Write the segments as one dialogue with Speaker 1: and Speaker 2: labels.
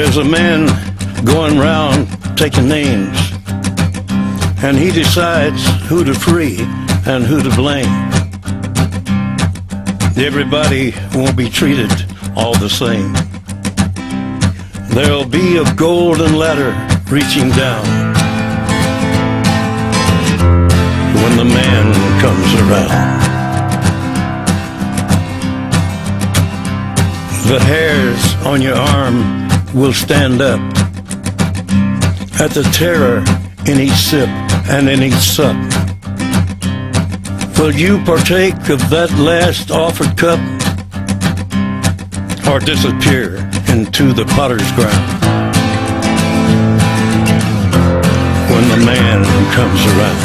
Speaker 1: There's a man going round taking names, and he decides who to free and who to blame. Everybody won't be treated all the same. There'll be a golden ladder reaching down when the man comes around. The hairs on your arm will stand up at the terror in each sip and in each sup. Will you partake of that last offered cup, or disappear into the potter's ground when the man comes around?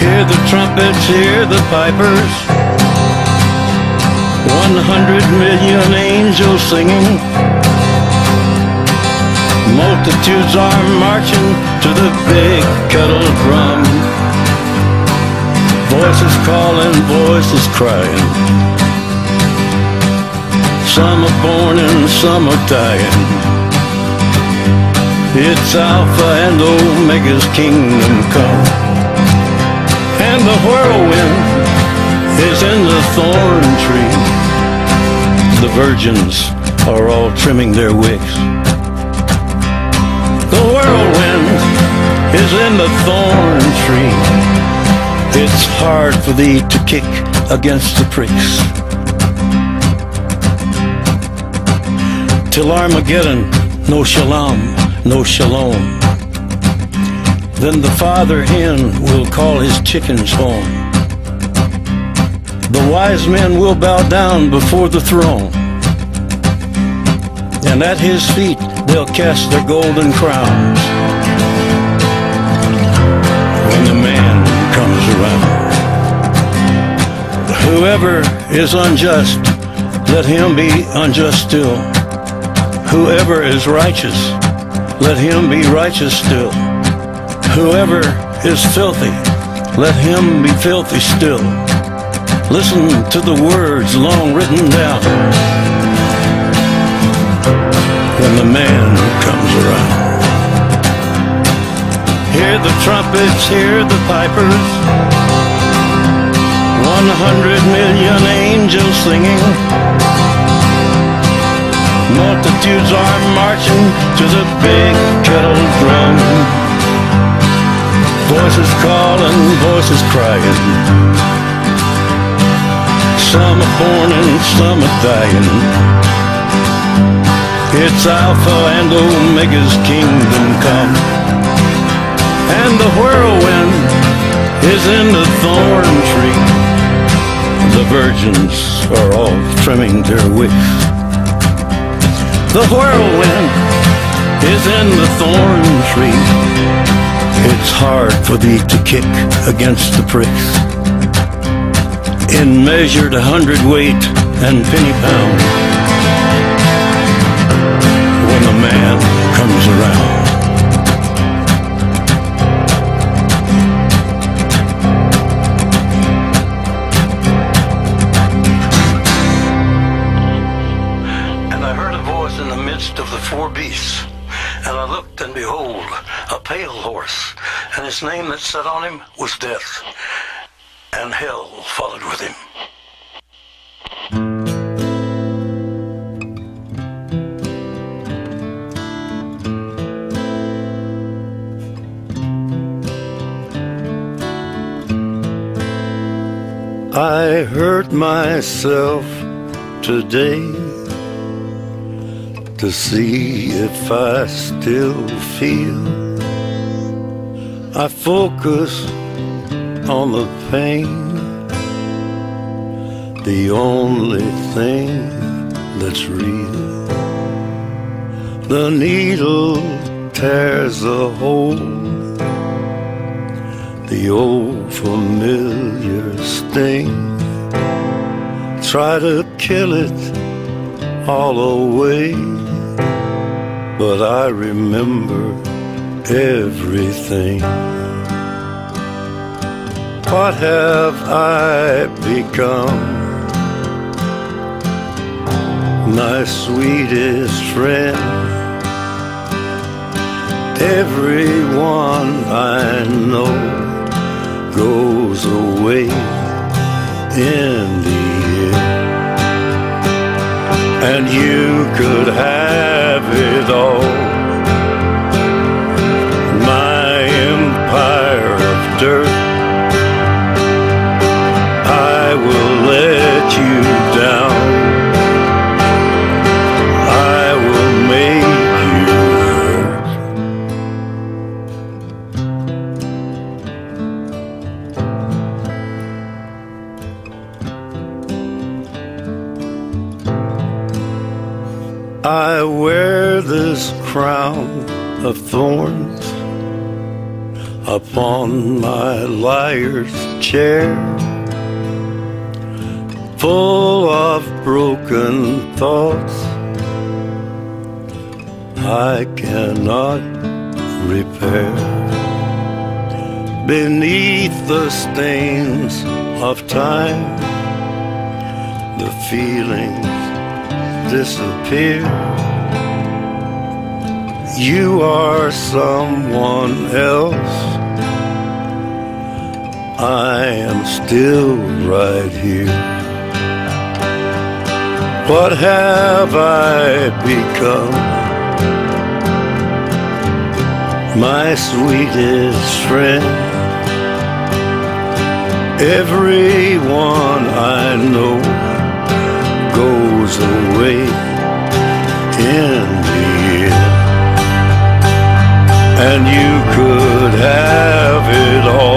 Speaker 1: Hear the trumpets, hear the pipers, 100 million angels singing. Multitudes are marching to the big kettle drum. Voices calling, voices crying. Some are born and some are dying. It's Alpha and Omega's kingdom come. And the whirlwind is in the thorn tree. The virgins are all trimming their wicks. The whirlwind is in the thorn tree. It's hard for thee to kick against the pricks. Till Armageddon, no shalom, no shalom. Then the father hen will call his chickens home. The wise men will bow down before the throne, and at his feet they'll cast their golden crowns when the man comes around. Whoever is unjust, let him be unjust still. Whoever is righteous, let him be righteous still. Whoever is filthy, let him be filthy still. Listen to the words long written down when the man comes around. Hear the trumpets, hear the pipers, 100 million angels singing. Multitudes are marching to the big kettle drum. Voices calling, voices crying. Some are born and some are dying. It's Alpha and Omega's kingdom come. And the whirlwind is in the thorn tree. The virgins are all trimming their wicks. The whirlwind is in the thorn tree. It's hard for thee to kick against the pricks. In measured 100-weight and penny pound when the man comes around. And I heard a voice in the midst of the four beasts, and I looked, and behold, a pale horse, and his name that sat on him was Death, and hell followed with him. I hurt myself today to see if I still feel. I focus on the pain, the only thing that's real. The needle tears a hole, the old familiar sting. Try to kill it all away, but I remember everything. What have I become? my sweetest friend. Everyone I know goes away in the end, and you could have it all, my empire of dirt. I will let you down, I will make you hurt. I wear this crown of thorns upon my liar's chair, full of broken thoughts I cannot repair. Beneath the stains of time, the feelings disappear. You are someone else, I am still right here. What have I become? My sweetest friend. Everyone I know goes away in the end, and you could have it all.